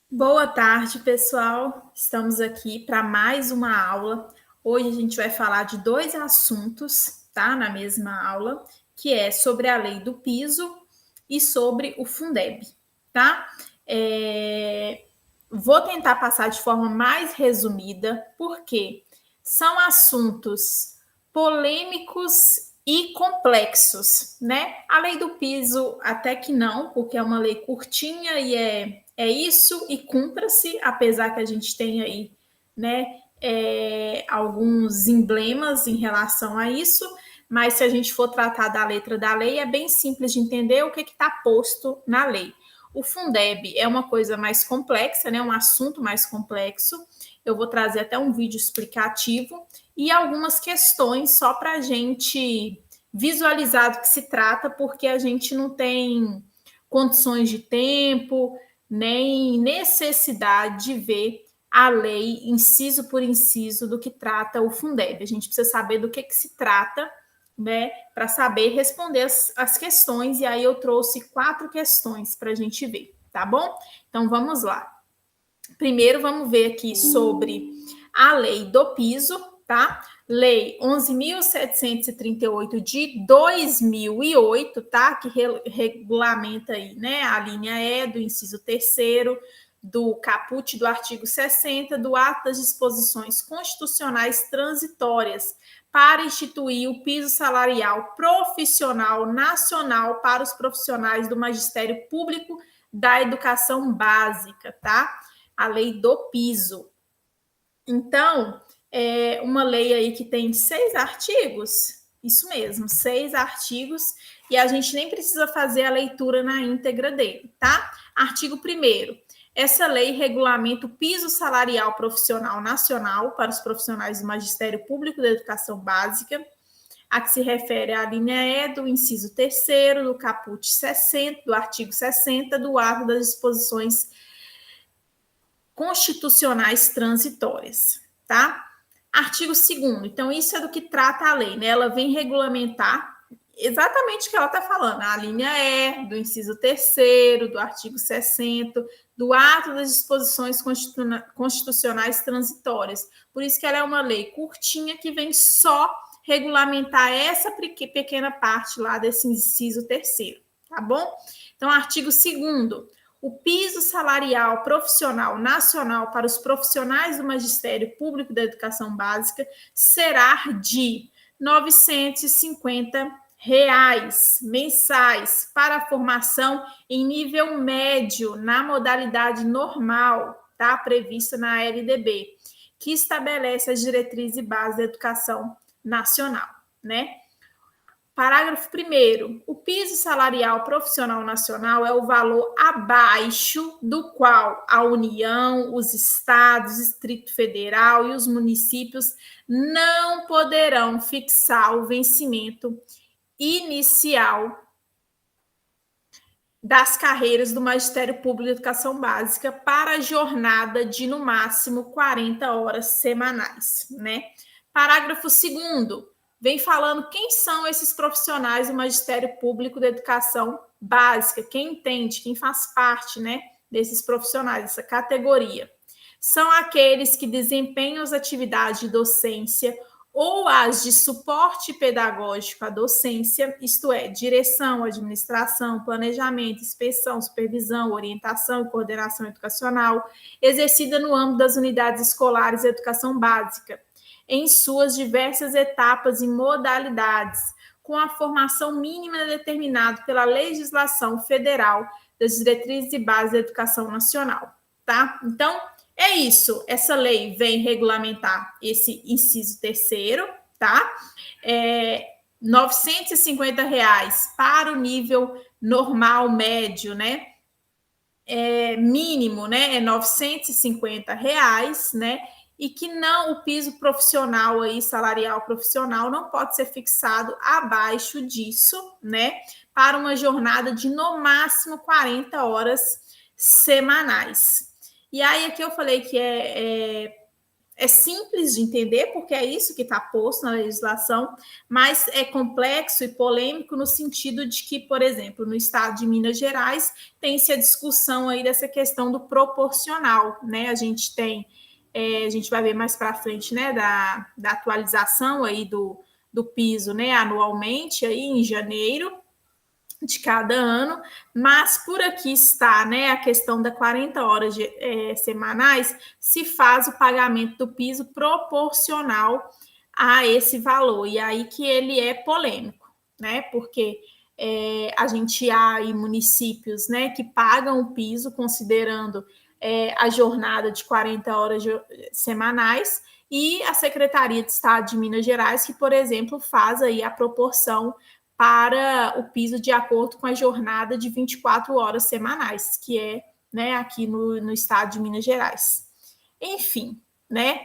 Boa tarde, pessoal. Estamos aqui para mais uma aula. Hoje a gente vai falar de dois assuntos, tá? Na mesma aula, que é sobre a lei do piso e sobre o Fundeb, tá? Vou tentar passar de forma mais resumida, porque são assuntos polêmicos e complexos, né? A lei do piso até que não, porque é uma lei curtinha e é isso e cumpra-se, apesar que a gente tem aí, né, alguns emblemas em relação a isso, mas se a gente for tratar da letra da lei, é bem simples de entender o que está posto na lei. O Fundeb é uma coisa mais complexa, né, um assunto mais complexo. Eu vou trazer até um vídeo explicativo e algumas questões só para a gente visualizar do que se trata, porque a gente não tem condições de tempo, nem necessidade de ver a lei, inciso por inciso, do que trata o Fundeb. A gente precisa saber do que se trata, né, para saber responder as questões, e aí eu trouxe 4 questões para a gente ver, tá bom? Então vamos lá. Primeiro vamos ver aqui sobre a lei do piso, tá? Lei 11.738 de 2008, tá? Que regulamenta aí, né, a linha E do inciso 3º, do caput do artigo 60 do ato das disposições constitucionais transitórias para instituir o piso salarial profissional nacional para os profissionais do magistério público da educação básica, tá? A lei do piso. Então, é uma lei aí que tem 6 artigos, isso mesmo, 6 artigos, e a gente nem precisa fazer a leitura na íntegra dele, tá? Artigo 1º. Essa lei regulamenta o piso salarial profissional nacional para os profissionais do Magistério Público da Educação Básica, a que se refere à linha E do inciso 3º, do caput 60, do artigo 60, do ato das disposições constitucionais transitórias, tá? Artigo 2º. Então, isso é do que trata a lei, né? Ela vem regulamentar exatamente o que ela está falando, a linha E, do inciso 3º, do artigo 60, do ato das disposições constitucionais transitórias. Por isso que ela é uma lei curtinha que vem só regulamentar essa pequena parte lá desse inciso 3º, tá bom? Então, artigo 2º. O piso salarial profissional nacional para os profissionais do Magistério Público da Educação Básica será de R$ 950 mensais para a formação em nível médio na modalidade normal, tá? Prevista na LDB, que estabelece as diretrizes e bases da educação nacional, né? Parágrafo 1º. O piso salarial profissional nacional é o valor abaixo do qual a União, os estados, o Distrito Federal e os municípios não poderão fixar o vencimento inicial das carreiras do Magistério Público de Educação Básica para a jornada de, no máximo, 40 horas semanais, né? Parágrafo 2º. Vem falando quem são esses profissionais do Magistério Público da Educação Básica, quem entende, quem faz parte, né, desses profissionais, dessa categoria. São aqueles que desempenham as atividades de docência ou as de suporte pedagógico à docência, isto é, direção, administração, planejamento, inspeção, supervisão, orientação e coordenação educacional, exercida no âmbito das unidades escolares de educação básica, em suas diversas etapas e modalidades, com a formação mínima determinada pela legislação federal das diretrizes e bases da educação nacional, tá? Então, é isso. Essa lei vem regulamentar esse inciso 3º, tá? R$ 950 para o nível normal médio, né? Mínimo, né? É R$ 950, né? E que não, o piso profissional aí, salarial profissional, não pode ser fixado abaixo disso, né? Para uma jornada de no máximo 40 horas semanais. E aí aqui eu falei que é simples de entender, porque é isso que está posto na legislação, mas é complexo e polêmico no sentido de que, por exemplo, no estado de Minas Gerais, tem-se a discussão aí dessa questão do proporcional, né? A gente vai ver mais para frente, né, da atualização aí do piso, né, anualmente aí em janeiro de cada ano, mas por aqui está, né, a questão da 40 horas semanais, se faz o pagamento do piso proporcional a esse valor, e aí que ele é polêmico, né, porque a gente há aí municípios, né, que pagam o piso considerando a jornada de 40 horas semanais, e a Secretaria de Estado de Minas Gerais, que, por exemplo, faz aí a proporção para o piso de acordo com a jornada de 24 horas semanais, que é, né, aqui no estado de Minas Gerais. Enfim, né,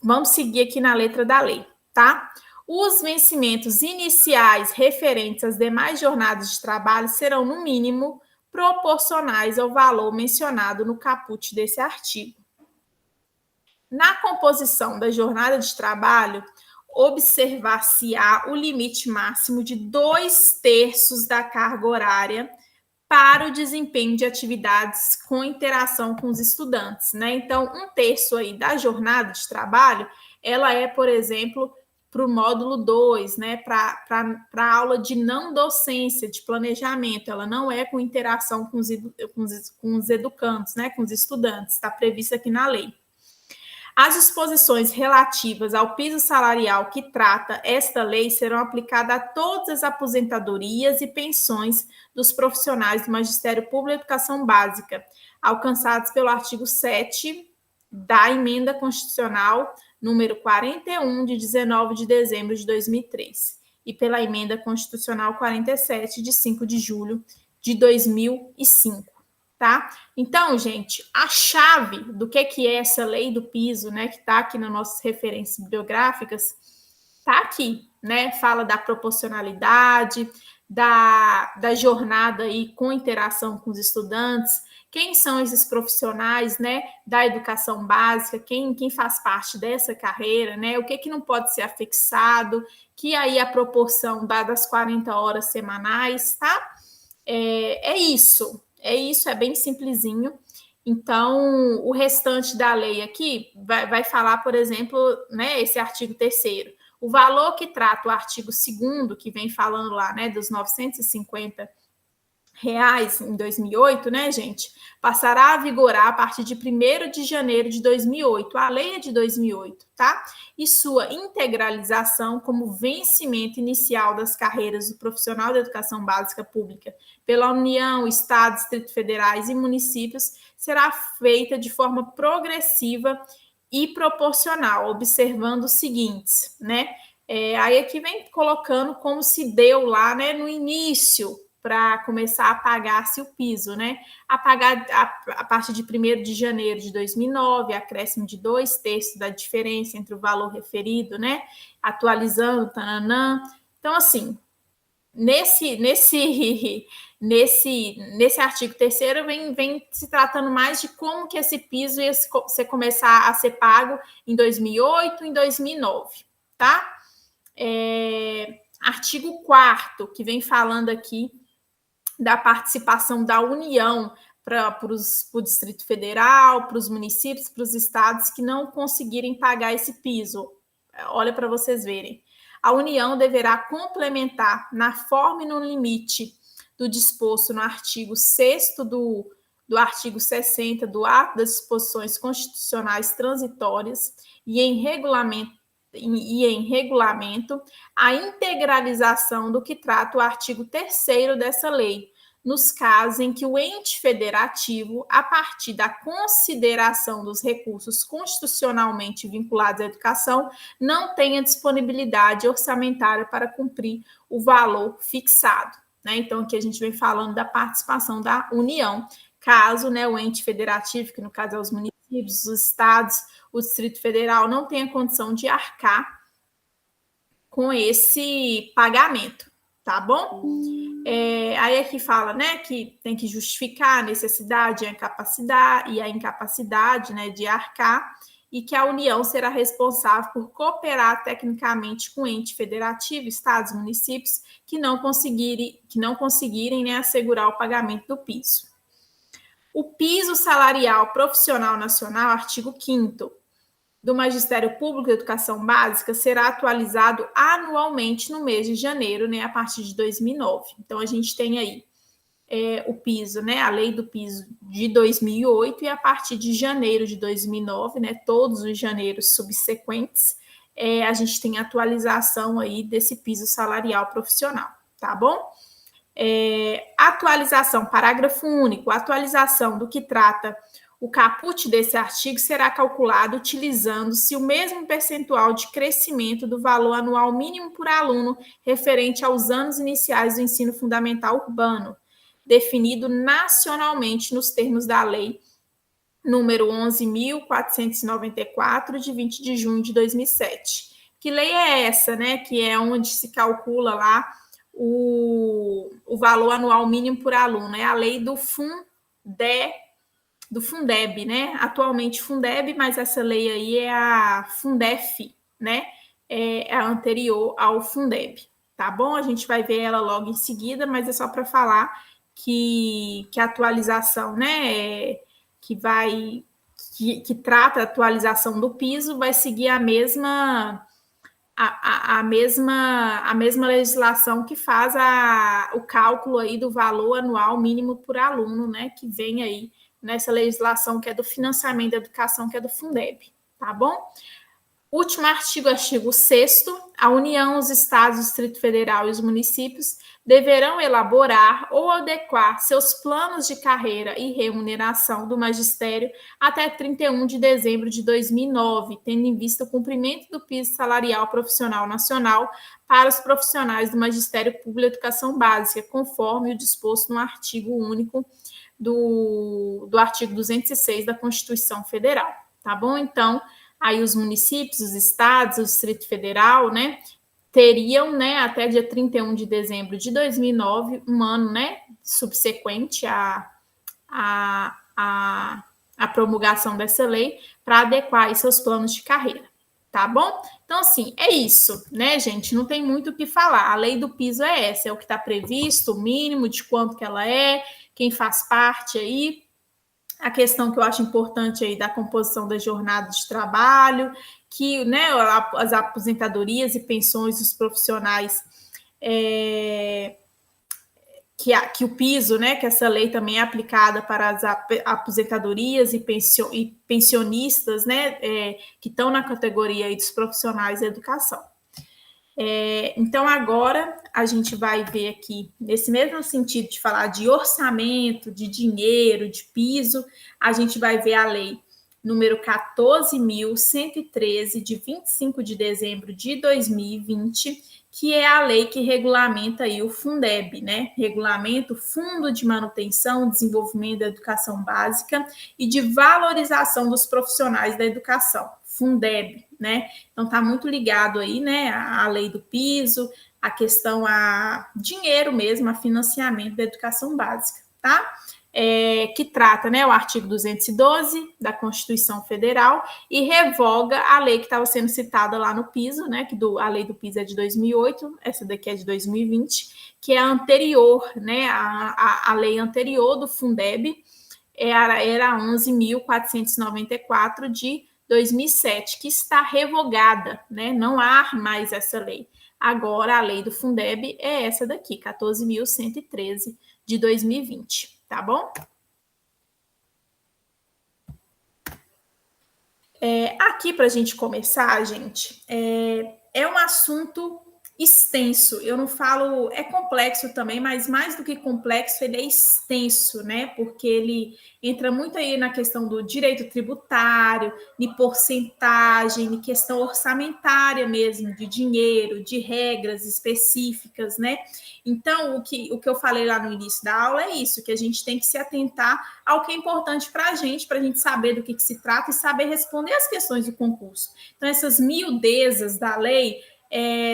vamos seguir aqui na letra da lei, tá? Os vencimentos iniciais referentes às demais jornadas de trabalho serão, no mínimo, proporcionais ao valor mencionado no caput desse artigo. Na composição da jornada de trabalho, observar-se-á o limite máximo de 2/3 da carga horária para o desempenho de atividades com interação com os estudantes, né? Então, 1/3 aí da jornada de trabalho, ela é, por exemplo, para o módulo 2, né? Para a aula de não docência, de planejamento, ela não é com interação com os educandos, né? Com os estudantes, está previsto aqui na lei. As disposições relativas ao piso salarial que trata esta lei serão aplicadas a todas as aposentadorias e pensões dos profissionais do Magistério Público e Educação Básica, alcançados pelo artigo 7 da Emenda Constitucional número 41, de 19 de dezembro de 2003, e pela Emenda Constitucional 47, de 5 de julho de 2005. Tá? Então, gente, a chave do que é essa lei do piso, né, que está aqui nas nossas referências bibliográficas, está aqui, né? Fala da proporcionalidade, da jornada aí com interação com os estudantes, quem são esses profissionais, né, da educação básica, quem faz parte dessa carreira, né? O que não pode ser afixado, que aí a proporção das 40 horas semanais, tá? É isso. É bem simplesinho. Então, o restante da lei aqui vai falar, por exemplo, né, esse artigo 3º. O valor que trata o artigo 2º, que vem falando lá, né, dos R$950 em 2008, né, gente, passará a vigorar a partir de 1º de janeiro de 2008. A lei é de 2008, tá? E sua integralização como vencimento inicial das carreiras do profissional da educação básica pública pela União, Estados, Distritos Federais e municípios será feita de forma progressiva e proporcional, observando os seguintes, né? Aí aqui vem colocando como se deu lá, né, no início, para começar a pagar-se o piso, né? A pagar a partir de 1º de janeiro de 2009, acréscimo de 2/3 da diferença entre o valor referido, né? Atualizando, tananã. Então, assim, nesse artigo 3º vem se tratando mais de como que esse piso ia começar a ser pago em 2008 e em 2009, tá? Artigo 4º, que vem falando aqui da participação da União para o Distrito Federal, para os municípios, para os estados que não conseguirem pagar esse piso. Olha para vocês verem. A União deverá complementar na forma e no limite do disposto no artigo 6º do artigo 60 do ato das disposições constitucionais transitórias e em regulamento a integralização do que trata o artigo 3º dessa lei, nos casos em que o ente federativo, a partir da consideração dos recursos constitucionalmente vinculados à educação, não tenha disponibilidade orçamentária para cumprir o valor fixado, né? Então, aqui a gente vem falando da participação da União, caso, né, o ente federativo, que no caso é os municípios, os estados, o Distrito Federal, não tenha condição de arcar com esse pagamento, tá bom? Aí aqui fala, né, que tem que justificar a necessidade e a incapacidade, né, de arcar, e que a União será responsável por cooperar tecnicamente com o ente federativo, estados, municípios, que não conseguirem, né, assegurar o pagamento do piso. O piso salarial profissional nacional, artigo 5º, do Magistério Público de Educação Básica será atualizado anualmente no mês de janeiro, né, a partir de 2009. Então, a gente tem aí o piso, né, a lei do piso de 2008 e a partir de janeiro de 2009, né, todos os janeiros subsequentes, a gente tem atualização aí desse piso salarial profissional, tá bom? Atualização, parágrafo único, atualização do que trata o caput desse artigo será calculado utilizando-se o mesmo percentual de crescimento do valor anual mínimo por aluno referente aos anos iniciais do ensino fundamental urbano, definido nacionalmente nos termos da lei número 11.494, de 20 de junho de 2007. Que lei é essa, né? Que é onde se calcula lá o valor anual mínimo por aluno. É a lei do Fundeb, né? Atualmente Fundeb, mas essa lei aí é a Fundef, né? É a anterior ao Fundeb, tá bom? A gente vai ver ela logo em seguida, mas é só para falar que a atualização, né? Que trata a atualização do piso vai seguir a mesma legislação que faz o cálculo aí do valor anual mínimo por aluno, né? Que vem aí nessa legislação que é do financiamento da educação, que é do Fundeb, tá bom? Último artigo 6º, a União, os Estados, o Distrito Federal e os municípios deverão elaborar ou adequar seus planos de carreira e remuneração do magistério até 31 de dezembro de 2009, tendo em vista o cumprimento do piso salarial profissional nacional para os profissionais do Magistério Público de Educação Básica, conforme o disposto no artigo único do artigo 206 da Constituição Federal, tá bom? Então, aí os municípios, os estados, o Distrito Federal, né, teriam, né, até dia 31 de dezembro de 2009, um ano, né, subsequente à promulgação dessa lei, para adequar aí seus planos de carreira, tá bom? Então, assim, é isso, né, gente? Não tem muito o que falar. A lei do piso é essa, é o que está previsto, o mínimo de quanto que ela é, quem faz parte aí, a questão que eu acho importante aí da composição da jornada de trabalho, que, né, as aposentadorias e pensões dos profissionais, que o piso, né, que essa lei também é aplicada para as aposentadorias e pensionistas, né, que estão na categoria aí dos profissionais da educação. Então, agora a gente vai ver aqui, nesse mesmo sentido de falar de orçamento, de dinheiro, de piso, a gente vai ver a lei número 14.113, de 25 de dezembro de 2020, que é a lei que regulamenta aí o Fundeb, né? Regulamenta o Fundo de Manutenção e Desenvolvimento da Educação Básica e de Valorização dos Profissionais da Educação, Fundeb, né? Então tá muito ligado aí, né, a lei do piso, a questão a dinheiro mesmo, a financiamento da educação básica, tá? Que trata, né, o artigo 212 da Constituição Federal e revoga a lei que estava sendo citada lá no piso, né, a lei do piso é de 2008, essa daqui é de 2020, que é a anterior, né, a lei anterior do Fundeb era 11.494 de 2007, que está revogada, né? Não há mais essa lei. Agora, a lei do Fundeb é essa daqui, 14.113 de 2020, tá bom? Aqui, para a gente começar, gente, é um assunto extenso. Eu não falo, é complexo também, mas mais do que complexo, ele é extenso, né? Porque ele entra muito aí na questão do direito tributário, de porcentagem, de questão orçamentária mesmo, de dinheiro, de regras específicas, né? Então, o que eu falei lá no início da aula é isso, que a gente tem que se atentar ao que é importante para a gente saber do que se trata e saber responder as questões do concurso. Então, essas miudezas da lei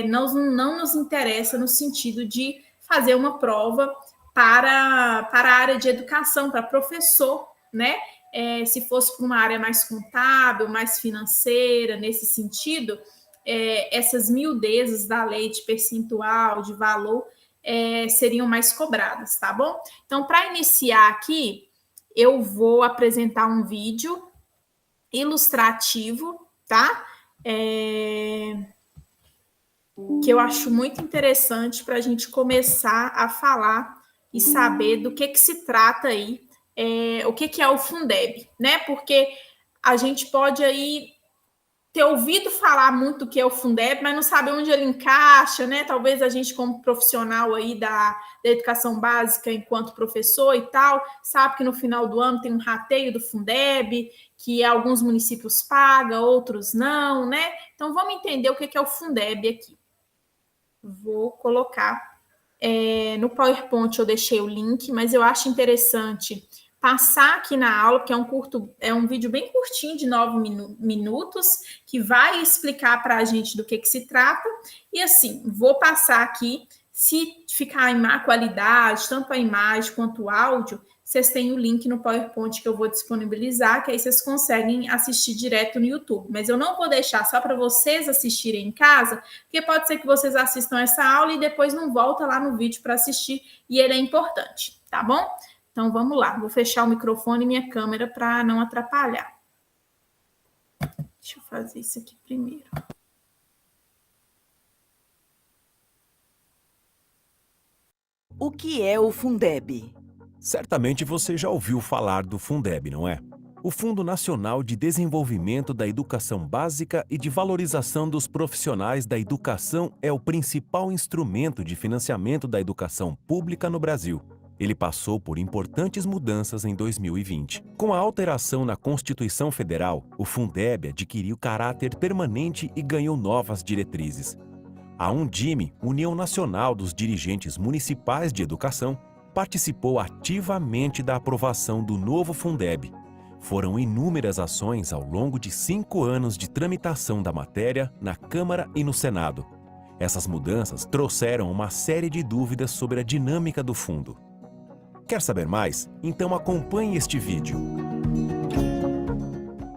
não nos interessa no sentido de fazer uma prova para a área de educação, para professor, né? se fosse para uma área mais contábil, mais financeira, nesse sentido, essas miudezas da lei de percentual, de valor, seriam mais cobradas, tá bom? Então, para iniciar aqui, eu vou apresentar um vídeo ilustrativo, tá? Que eu acho muito interessante para a gente começar a falar e saber do que se trata aí, o que é o Fundeb, né? Porque a gente pode aí ter ouvido falar muito do que é o Fundeb, mas não sabe onde ele encaixa, né? Talvez a gente, como profissional aí da educação básica, enquanto professor e tal, sabe que no final do ano tem um rateio do Fundeb, que alguns municípios pagam, outros não, né? Então, vamos entender o que é o Fundeb aqui. Vou colocar no PowerPoint, eu deixei o link, mas eu acho interessante passar aqui na aula, que é um vídeo bem curtinho, de 9 minutos, que vai explicar para a gente do que se trata. E assim, vou passar aqui, se ficar em má qualidade, tanto a imagem quanto o áudio, vocês têm o link no PowerPoint que eu vou disponibilizar, que aí vocês conseguem assistir direto no YouTube. Mas eu não vou deixar só para vocês assistirem em casa, porque pode ser que vocês assistam essa aula e depois não volta lá no vídeo para assistir, e ele é importante, tá bom? Então, vamos lá. Vou fechar o microfone e minha câmera para não atrapalhar. Deixa eu fazer isso aqui primeiro. O que é o Fundeb? Certamente você já ouviu falar do Fundeb, não é? O Fundo Nacional de Desenvolvimento da Educação Básica e de Valorização dos Profissionais da Educação é o principal instrumento de financiamento da educação pública no Brasil. Ele passou por importantes mudanças em 2020. Com a alteração na Constituição Federal, o Fundeb adquiriu caráter permanente e ganhou novas diretrizes. A Undime, União Nacional dos Dirigentes Municipais de Educação, participou ativamente da aprovação do novo Fundeb. Foram inúmeras ações ao longo de 5 anos de tramitação da matéria na Câmara e no Senado. Essas mudanças trouxeram uma série de dúvidas sobre a dinâmica do fundo. Quer saber mais? Então acompanhe este vídeo.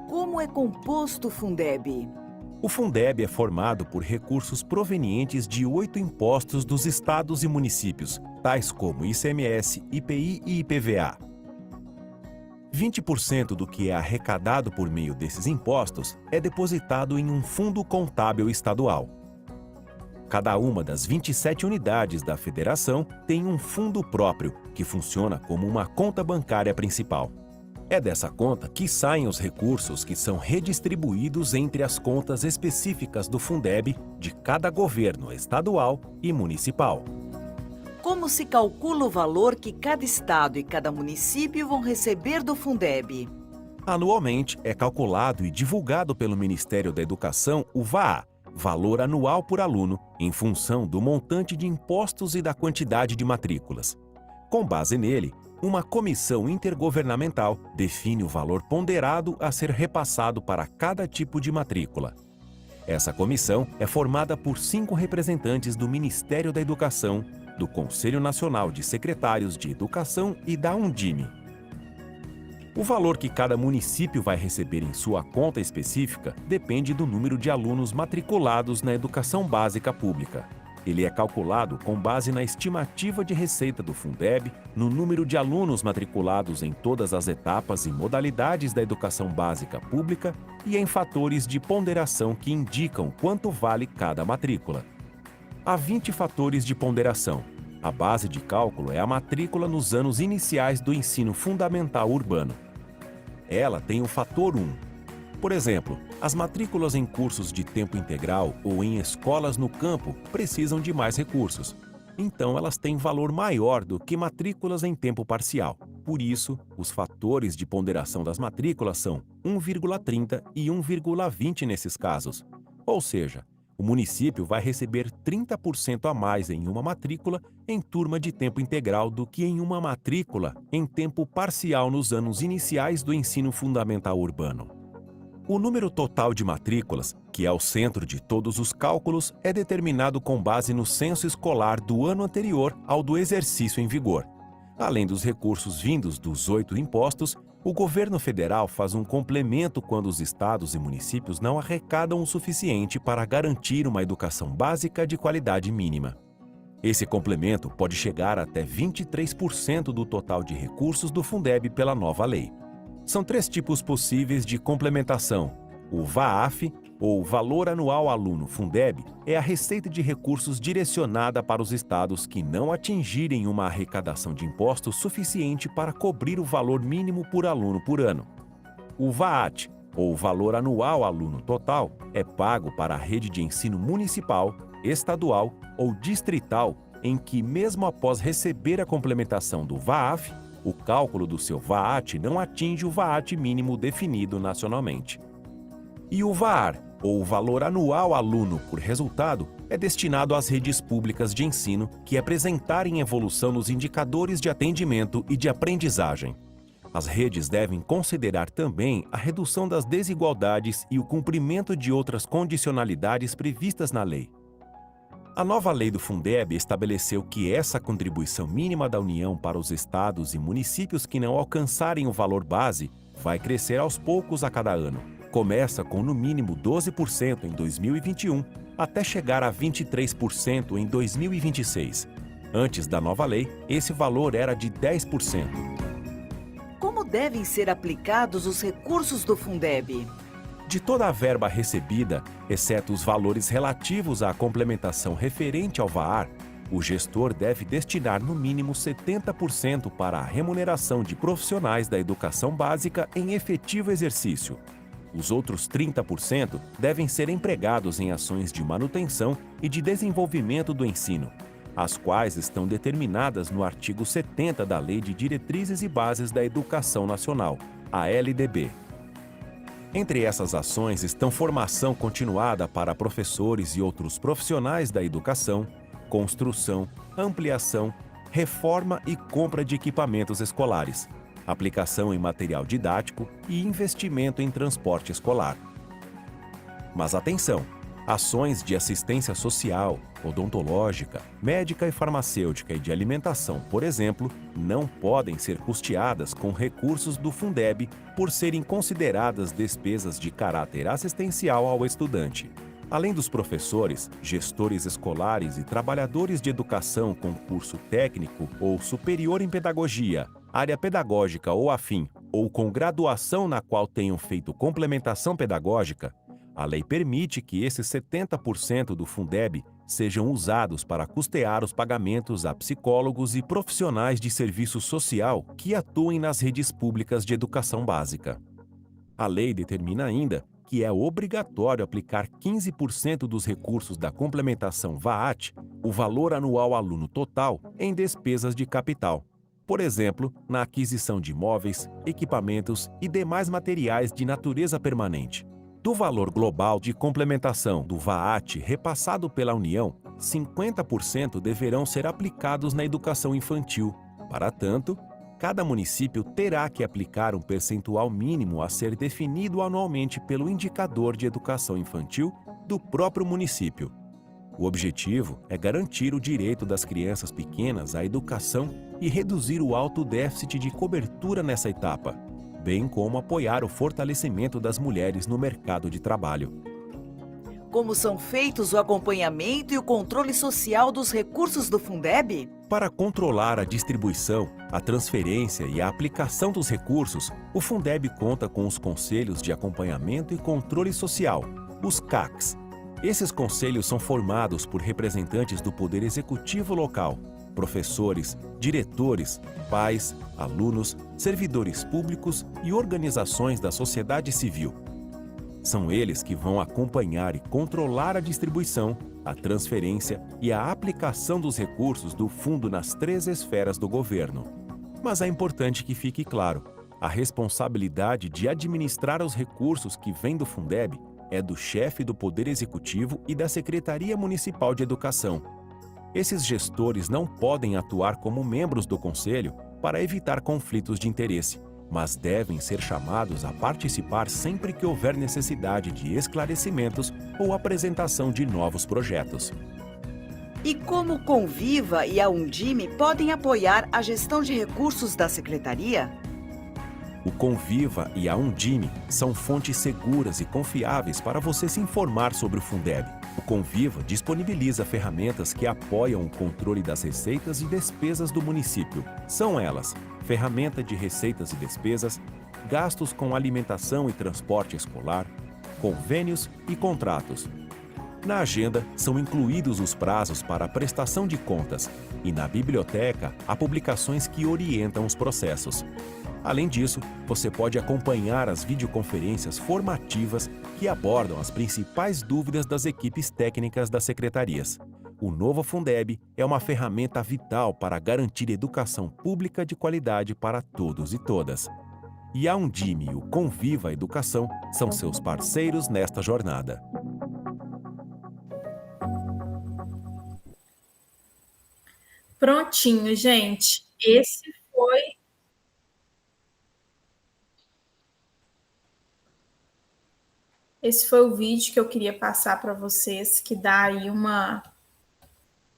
Como é composto o Fundeb? O Fundeb é formado por recursos provenientes de 8 impostos dos estados e municípios, tais como ICMS, IPI e IPVA. 20% do que é arrecadado por meio desses impostos é depositado em um fundo contábil estadual. Cada uma das 27 unidades da federação tem um fundo próprio, que funciona como uma conta bancária principal. É dessa conta que saem os recursos que são redistribuídos entre as contas específicas do Fundeb de cada governo estadual e municipal. Como se calcula o valor que cada estado e cada município vão receber do Fundeb? Anualmente é calculado e divulgado pelo Ministério da Educação o VAA, Valor Anual por Aluno, em função do montante de impostos e da quantidade de matrículas. Com base nele, uma comissão intergovernamental define o valor ponderado a ser repassado para cada tipo de matrícula. Essa comissão é formada por 5 representantes do Ministério da Educação, do Conselho Nacional de Secretários de Educação e da Undime. O valor que cada município vai receber em sua conta específica depende do número de alunos matriculados na educação básica pública. Ele é calculado com base na estimativa de receita do Fundeb, no número de alunos matriculados em todas as etapas e modalidades da educação básica pública e em fatores de ponderação que indicam quanto vale cada matrícula. Há 20 fatores de ponderação. A base de cálculo é a matrícula nos anos iniciais do ensino fundamental urbano. Ela tem o fator 1. Por exemplo, as matrículas em cursos de tempo integral ou em escolas no campo precisam de mais recursos. Então, elas têm valor maior do que matrículas em tempo parcial. Por isso, os fatores de ponderação das matrículas são 1,30 e 1,20 nesses casos. Ou seja, o município vai receber 30% a mais em uma matrícula em turma de tempo integral do que em uma matrícula em tempo parcial nos anos iniciais do ensino fundamental urbano. O número total de matrículas, que é o centro de todos os cálculos, é determinado com base no censo escolar do ano anterior ao do exercício em vigor. Além dos recursos vindos dos 8 impostos, o governo federal faz um complemento quando os estados e municípios não arrecadam o suficiente para garantir uma educação básica de qualidade mínima. Esse complemento pode chegar até 23% do total de recursos do Fundeb pela nova lei. São 3 tipos possíveis de complementação. O VAAF, ou Valor Anual Aluno Fundeb, é a receita de recursos direcionada para os estados que não atingirem uma arrecadação de impostos suficiente para cobrir o valor mínimo por aluno por ano. O VAAT, ou Valor Anual Aluno Total, é pago para a rede de ensino municipal, estadual ou distrital em que, mesmo após receber a complementação do VAAF, o cálculo do seu VAAT não atinge o VAAT mínimo definido nacionalmente. E o VAR, ou Valor Anual Aluno por Resultado, é destinado às redes públicas de ensino que apresentarem evolução nos indicadores de atendimento e de aprendizagem. As redes devem considerar também a redução das desigualdades e o cumprimento de outras condicionalidades previstas na lei. A nova lei do Fundeb estabeleceu que essa contribuição mínima da União para os estados e municípios que não alcançarem o valor base vai crescer aos poucos a cada ano. Começa com no mínimo 12% em 2021, até chegar a 23% em 2026. Antes da nova lei, esse valor era de 10%. Como devem ser aplicados os recursos do Fundeb? De toda a verba recebida, exceto os valores relativos à complementação referente ao VAR, o gestor deve destinar no mínimo 70% para a remuneração de profissionais da educação básica em efetivo exercício. Os outros 30% devem ser empregados em ações de manutenção e de desenvolvimento do ensino, as quais estão determinadas no artigo 70 da Lei de Diretrizes e Bases da Educação Nacional, a LDB. Entre essas ações estão formação continuada para professores e outros profissionais da educação, construção, ampliação, reforma e compra de equipamentos escolares, aplicação em material didático e investimento em transporte escolar. Mas atenção! Ações de assistência social, odontológica, médica e farmacêutica e de alimentação, por exemplo, não podem ser custeadas com recursos do Fundeb por serem consideradas despesas de caráter assistencial ao estudante. Além dos professores, gestores escolares e trabalhadores de educação com curso técnico ou superior em pedagogia, área pedagógica ou afim, ou com graduação na qual tenham feito complementação pedagógica, a lei permite que esses 70% do Fundeb sejam usados para custear os pagamentos a psicólogos e profissionais de serviço social que atuem nas redes públicas de educação básica. A lei determina ainda que é obrigatório aplicar 15% dos recursos da complementação VAAT, o Valor Anual Aluno Total, em despesas de capital. Por exemplo, na aquisição de imóveis, equipamentos e demais materiais de natureza permanente. Do valor global de complementação do VAAT repassado pela União, 50% deverão ser aplicados na educação infantil. Para tanto, cada município terá que aplicar um percentual mínimo a ser definido anualmente pelo indicador de educação infantil do próprio município. O objetivo é garantir o direito das crianças pequenas à educação e reduzir o alto déficit de cobertura nessa etapa, bem como apoiar o fortalecimento das mulheres no mercado de trabalho. Como são feitos o acompanhamento e o controle social dos recursos do Fundeb? Para controlar a distribuição, a transferência e a aplicação dos recursos, o Fundeb conta com os Conselhos de Acompanhamento e Controle Social, os CACs. Esses conselhos são formados por representantes do Poder Executivo local, professores, diretores, pais, alunos, servidores públicos e organizações da sociedade civil. São eles que vão acompanhar e controlar a distribuição, a transferência e a aplicação dos recursos do fundo nas 3 esferas do governo. Mas é importante que fique claro, a responsabilidade de administrar os recursos que vêm do Fundeb é do chefe do Poder Executivo e da Secretaria Municipal de Educação. Esses gestores não podem atuar como membros do Conselho para evitar conflitos de interesse, mas devem ser chamados a participar sempre que houver necessidade de esclarecimentos ou apresentação de novos projetos. E como o Conviva e a Undime podem apoiar a gestão de recursos da Secretaria? O Conviva e a Undime são fontes seguras e confiáveis para você se informar sobre o Fundeb. O Conviva disponibiliza ferramentas que apoiam o controle das receitas e despesas do município. São elas: ferramenta de receitas e despesas, gastos com alimentação e transporte escolar, convênios e contratos. Na agenda, são incluídos os prazos para a prestação de contas e na biblioteca há publicações que orientam os processos. Além disso, você pode acompanhar as videoconferências formativas que abordam as principais dúvidas das equipes técnicas das secretarias. O novo Fundeb é uma ferramenta vital para garantir educação pública de qualidade para todos e todas. E a Undime e o Conviva Educação são seus parceiros nesta jornada. Prontinho, gente. Esse foi o vídeo que eu queria passar para vocês, que dá aí uma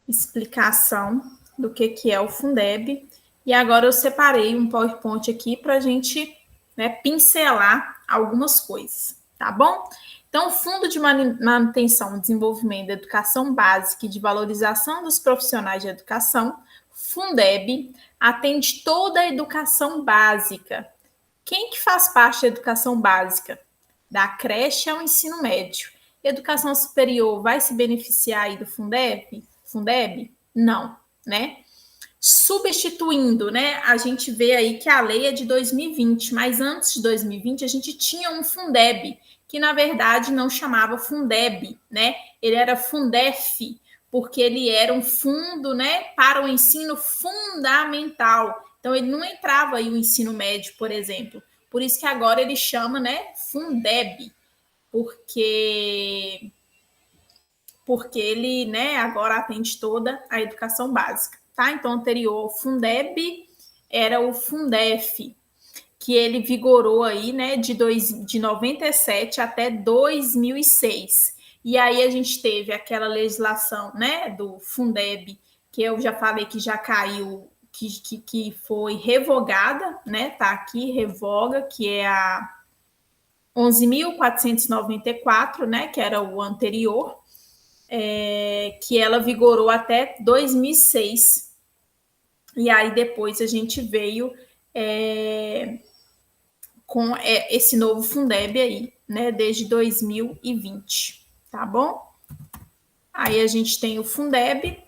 explicação do que é o Fundeb. E agora eu separei um PowerPoint aqui para a gente, né, pincelar algumas coisas, tá bom? Então, o Fundo de Manutenção e Desenvolvimento da Educação Básica e de Valorização dos Profissionais de Educação, Fundeb, atende toda a educação básica. Quem que faz parte da educação básica? Da creche ao ensino médio. Educação superior vai se beneficiar aí do Fundeb? Não, né? Substituindo, né? A gente vê aí que a lei é de 2020, mas antes de 2020 a gente tinha um Fundeb, que na verdade não chamava Fundeb, né? Ele era Fundef, porque ele era um fundo, né, para o ensino fundamental. Então ele não entrava aí o ensino médio, por exemplo. Por isso que agora ele chama, né, Fundeb, porque ele, né, agora atende toda a educação básica, tá? Então, anterior ao Fundeb era o Fundef, que ele vigorou aí, né, de 97 até 2006. E aí a gente teve aquela legislação, né, do Fundeb, que eu já falei que já caiu, que foi revogada, né, tá aqui, revoga, que é a 11.494, né, que era o anterior, que ela vigorou até 2006. E aí depois a gente veio com esse novo Fundeb aí, né, desde 2020, tá bom? Aí a gente tem o Fundeb,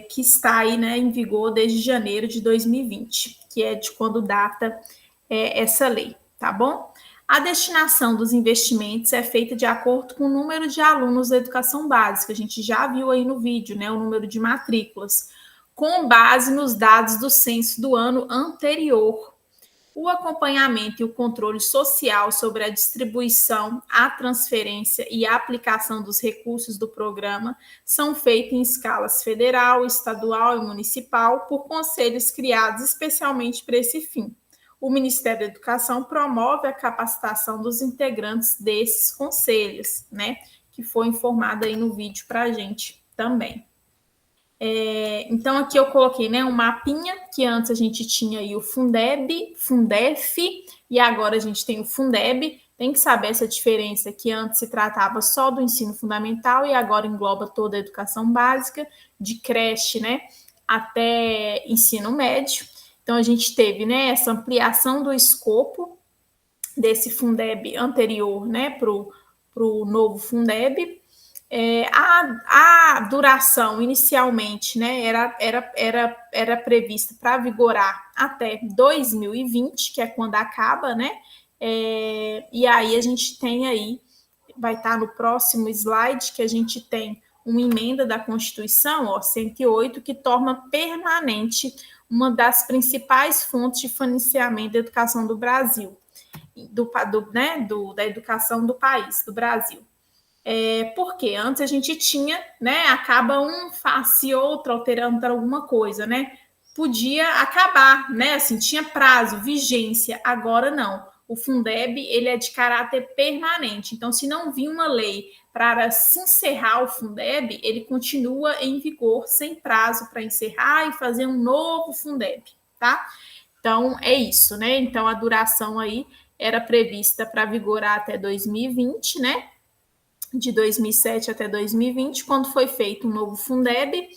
que está aí, né, em vigor desde janeiro de 2020, que é de quando data essa lei, tá bom? A destinação dos investimentos é feita de acordo com o número de alunos da educação básica. A gente já viu aí no vídeo, né, o número de matrículas, com base nos dados do censo do ano anterior. O acompanhamento e o controle social sobre a distribuição, a transferência e a aplicação dos recursos do programa são feitos em escalas federal, estadual e municipal por conselhos criados especialmente para esse fim. O Ministério da Educação promove a capacitação dos integrantes desses conselhos, né? Que foi informado aí no vídeo para a gente também. Então, aqui eu coloquei, né, um mapinha, que antes a gente tinha aí o Fundeb, Fundef, e agora a gente tem o Fundeb. Tem que saber essa diferença, que antes se tratava só do ensino fundamental e agora engloba toda a educação básica, de creche, né, até ensino médio. Então, a gente teve, né, essa ampliação do escopo desse Fundeb anterior, né, para o novo Fundeb. A duração inicialmente, né, era prevista para vigorar até 2020, que é quando acaba, né? E aí a gente tem aí, vai estar no próximo slide, que a gente tem uma emenda da Constituição, ó, 108, que torna permanente uma das principais fontes de financiamento da educação do Brasil, da educação do país, do Brasil. Porque antes a gente tinha, né, acaba um, faz-se outro, alterando alguma coisa, né? Podia acabar, né? Assim, tinha prazo, vigência, agora não. o Fundeb ele é de caráter permanente. Então, se não vir uma lei para se encerrar o Fundeb, ele continua em vigor sem prazo para encerrar e fazer um novo Fundeb, tá? Então, é isso, né? Então, a duração aí era prevista para vigorar até 2020, né? De 2007 até 2020, quando foi feito um novo Fundeb,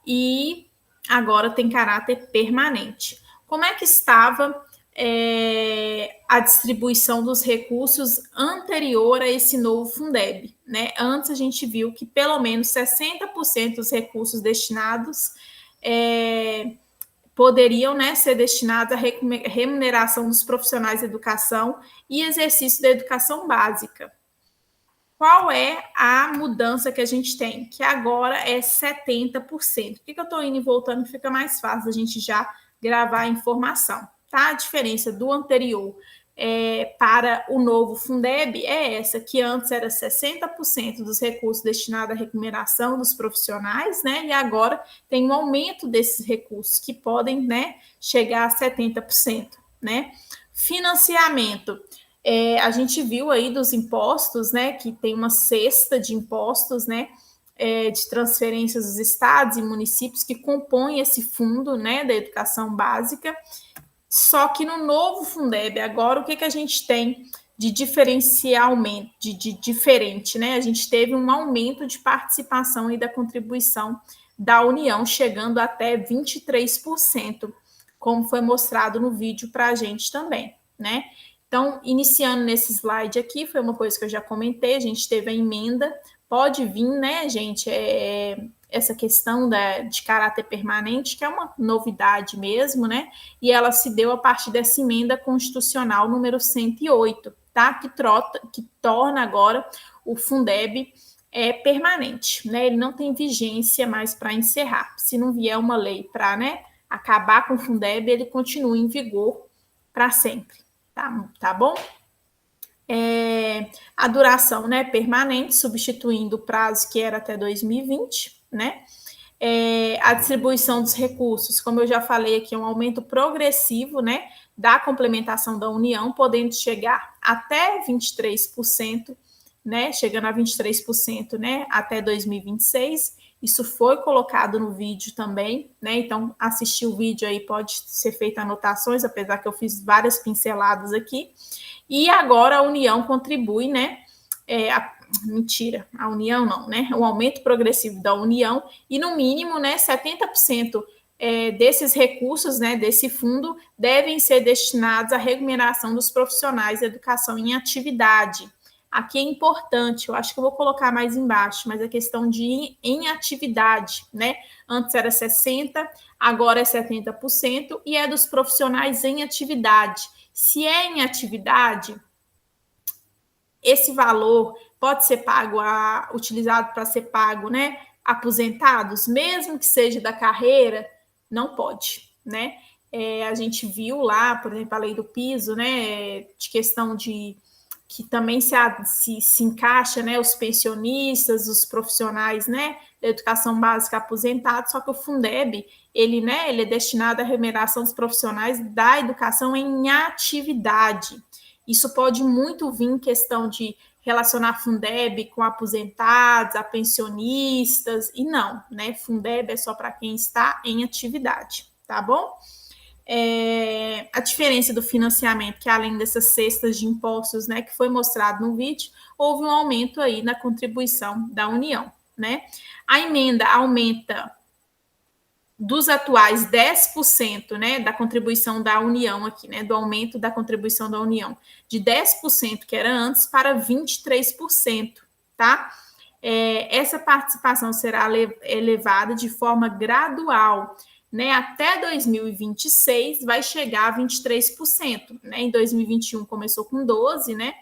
e agora tem caráter permanente. Como é que estava a distribuição dos recursos anterior a esse novo Fundeb, né? Antes a gente viu que pelo menos 60% dos recursos destinados poderiam, né, ser destinados à remuneração dos profissionais de educação e exercício da educação básica. Qual é a mudança que a gente tem? Que agora é 70%. Por que eu estou indo e voltando? Fica mais fácil a gente já gravar a informação, tá? A diferença do anterior para o novo Fundeb é essa, que antes era 60% dos recursos destinados à remuneração dos profissionais, né? E agora tem um aumento desses recursos que podem, né, chegar a 70%, né? Financiamento. A gente viu aí dos impostos, né, que tem uma cesta de impostos, né, de transferências dos estados e municípios que compõem esse fundo, né, da educação básica. Só que no novo Fundeb, agora, o que a gente tem de diferencialmente, de diferente, né? A gente teve um aumento de participação e da contribuição da União, chegando até 23%, como foi mostrado no vídeo para a gente também, né? Então, iniciando nesse slide aqui, foi uma coisa que eu já comentei, a gente teve a emenda, pode vir, né, gente, essa questão de caráter permanente, que é uma novidade mesmo, né, e ela se deu a partir dessa emenda constitucional número 108, tá, que torna agora o Fundeb permanente, né, ele não tem vigência mais para encerrar. Se não vier uma lei para, né, acabar com o Fundeb, ele continua em vigor para sempre. Tá bom? A duração, né, permanente, substituindo o prazo que era até 2020, né? A distribuição dos recursos, como eu já falei aqui, é um aumento progressivo, né, da complementação da União, podendo chegar até 23%, né, chegando a 23%, né, até 2026. Isso foi colocado no vídeo também, né? Então, assistir o vídeo aí pode ser feito anotações, apesar que eu fiz várias pinceladas aqui. E agora a União contribui, né? A União não, né? O aumento progressivo da União e, no mínimo, né, 70% desses recursos, né, desse fundo, devem ser destinados à remuneração dos profissionais da educação em atividade. Aqui é importante, eu acho que eu vou colocar mais embaixo, mas a questão de em atividade, né? Antes era 60%, agora é 70%, e é dos profissionais em atividade. Se é em atividade, esse valor pode ser pago, utilizado para ser pago, né? Aposentados, mesmo que seja da carreira, não pode, né? A gente viu lá, por exemplo, a lei do piso, né? De questão de que também se encaixa, né, os pensionistas, os profissionais, né, da educação básica aposentados, só que o Fundeb, ele é destinado à remuneração dos profissionais da educação em atividade. Isso pode muito vir em questão de relacionar Fundeb com aposentados, a pensionistas, e não, né, Fundeb é só para quem está em atividade, tá bom? A diferença do financiamento, que além dessas cestas de impostos, né, que foi mostrado no vídeo, houve um aumento aí na contribuição da União, né? A emenda aumenta dos atuais 10%, né, da contribuição da União aqui, né, do aumento da contribuição da União, de 10% que era antes para 23%, tá? Essa participação será elevada de forma gradual, né, até 2026 vai chegar a 23%, né? Em 2021 começou com 12%, né?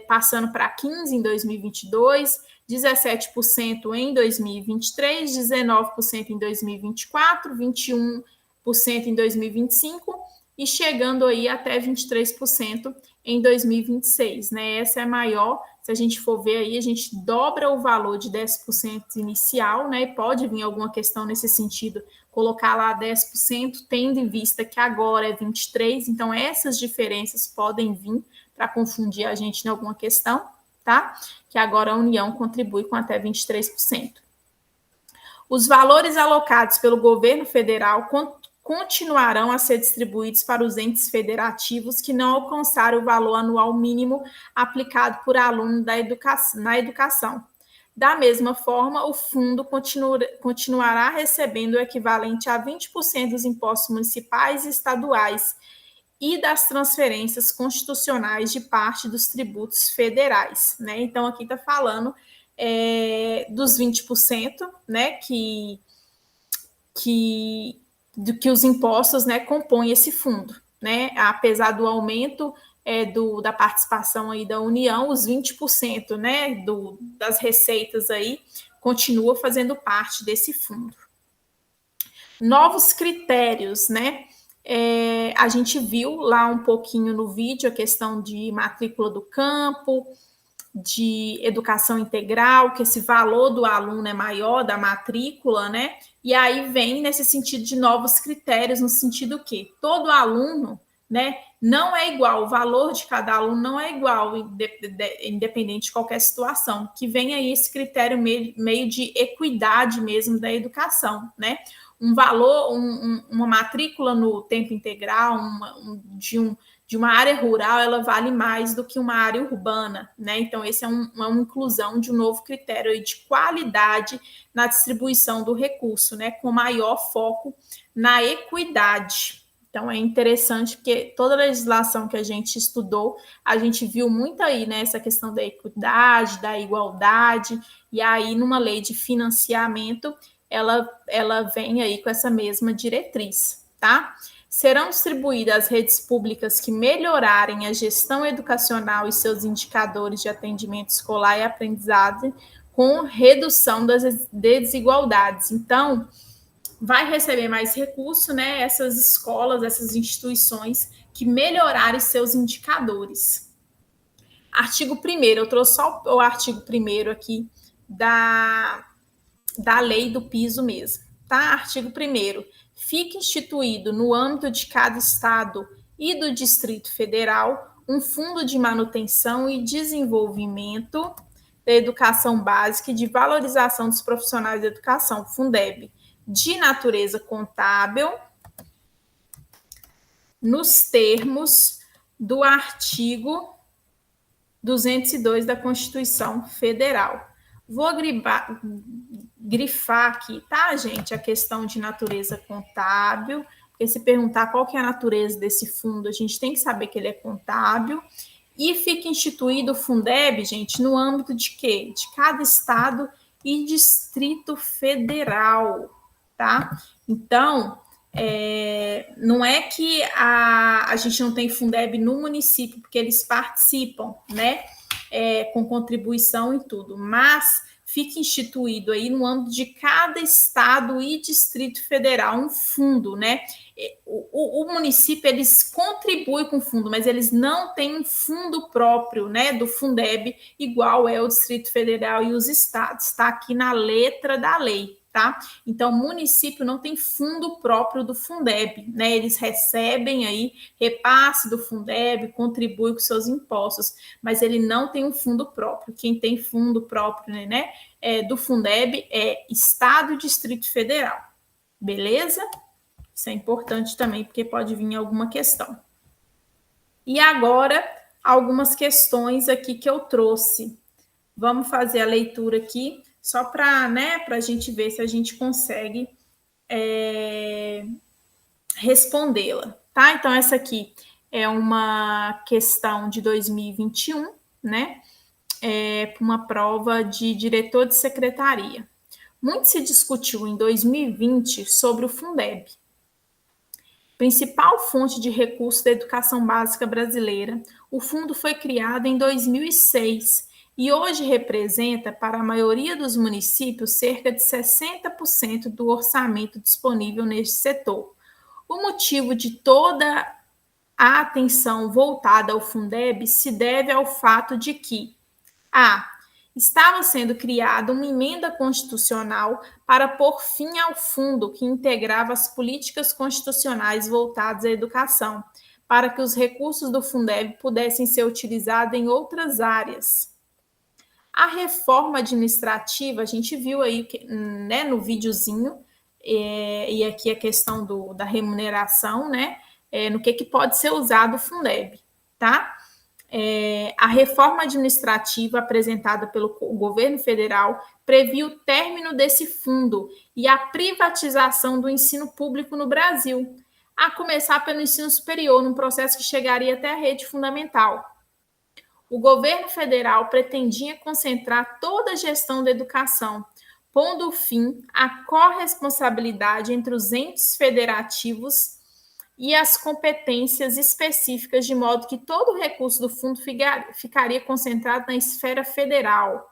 Passando para 15% em 2022, 17% em 2023, 19% em 2024, 21% em 2025 e chegando aí até 23% em 2026, né? Essa é a maior Se a gente for ver aí, a gente dobra o valor de 10% inicial, né? E pode vir alguma questão nesse sentido, colocar lá 10%, tendo em vista que agora é 23%, então essas diferenças podem vir para confundir a gente em alguma questão, tá? Que agora a União contribui com até 23%. Os valores alocados pelo governo federal continuarão a ser distribuídos para os entes federativos que não alcançarem o valor anual mínimo aplicado por aluno na educação. Da mesma forma, o fundo continuará recebendo o equivalente a 20% dos impostos municipais e estaduais e das transferências constitucionais de parte dos tributos federais, né? Então, aqui está falando dos 20%, né, que os impostos, né, compõem esse fundo, né? Apesar do aumento da participação aí da União, os 20%, né, das receitas aí continua fazendo parte desse fundo. Novos critérios, né? A gente viu lá um pouquinho no vídeo a questão de matrícula do campo, de educação integral, que esse valor do aluno é maior da matrícula, né? E aí vem nesse sentido de novos critérios, no sentido que todo aluno, né, não é igual, o valor de cada aluno não é igual, independente de qualquer situação, que vem aí esse critério meio de equidade mesmo da educação, né? Um valor, uma matrícula no tempo integral, de uma área rural, ela vale mais do que uma área urbana, né? Então, esse é uma inclusão de um novo critério aí de qualidade na distribuição do recurso, né? Com maior foco na equidade. Então, é interessante porque toda a legislação que a gente estudou, a gente viu muito aí, né? Essa questão da equidade, da igualdade, e aí numa lei de financiamento, ela vem aí com essa mesma diretriz, tá? Serão distribuídas as redes públicas que melhorarem a gestão educacional e seus indicadores de atendimento escolar e aprendizagem com redução das desigualdades. Então, vai receber mais recurso, né? Essas escolas, essas instituições que melhorarem seus indicadores. Artigo 1º, eu trouxe só o artigo 1º aqui da lei do piso mesmo, tá? Artigo 1º. Fica instituído no âmbito de cada estado e do Distrito Federal um fundo de manutenção e desenvolvimento da educação básica e de valorização dos profissionais da educação, Fundeb, de natureza contábil, nos termos do artigo 202 da Constituição Federal. Vou grifar aqui, tá, gente, a questão de natureza contábil, porque se perguntar qual que é a natureza desse fundo, a gente tem que saber que ele é contábil, e fica instituído o Fundeb, gente, no âmbito de quê? De cada estado e Distrito Federal, tá? Então, não é que a gente não tem Fundeb no município, porque eles participam, né? Com contribuição e tudo, mas fica instituído aí no âmbito de cada estado e Distrito Federal um fundo, né? O município, eles contribuem com o fundo, mas eles não têm um fundo próprio, né, do Fundeb, igual é o Distrito Federal e os estados, tá aqui na letra da lei, tá? Então, o município não tem fundo próprio do Fundeb, né? Eles recebem aí repasse do Fundeb, contribuem com seus impostos, mas ele não tem um fundo próprio. Quem tem fundo próprio, né, do Fundeb é Estado e Distrito Federal. Beleza? Isso é importante também, porque pode vir alguma questão. E agora, algumas questões aqui que eu trouxe. Vamos fazer a leitura aqui, só para, né, a gente ver se a gente consegue respondê-la, tá? Então, essa aqui é uma questão de 2021, né? Uma prova de diretor de secretaria. Muito se discutiu em 2020 sobre o Fundeb, principal fonte de recursos da educação básica brasileira. O fundo foi criado em 2006 e hoje representa, para a maioria dos municípios, cerca de 60% do orçamento disponível neste setor. O motivo de toda a atenção voltada ao Fundeb se deve ao fato de que A. Estava sendo criada uma emenda constitucional para pôr fim ao fundo que integrava as políticas constitucionais voltadas à educação, para que os recursos do Fundeb pudessem ser utilizados em outras áreas. A reforma administrativa, a gente viu aí, né, no videozinho, e aqui a questão da remuneração, né, no que pode ser usado o Fundeb, tá? A reforma administrativa apresentada pelo governo federal previa o término desse fundo e a privatização do ensino público no Brasil, a começar pelo ensino superior, num processo que chegaria até a rede fundamental. O governo federal pretendia concentrar toda a gestão da educação, pondo fim à corresponsabilidade entre os entes federativos e as competências específicas, de modo que todo o recurso do fundo ficaria concentrado na esfera federal.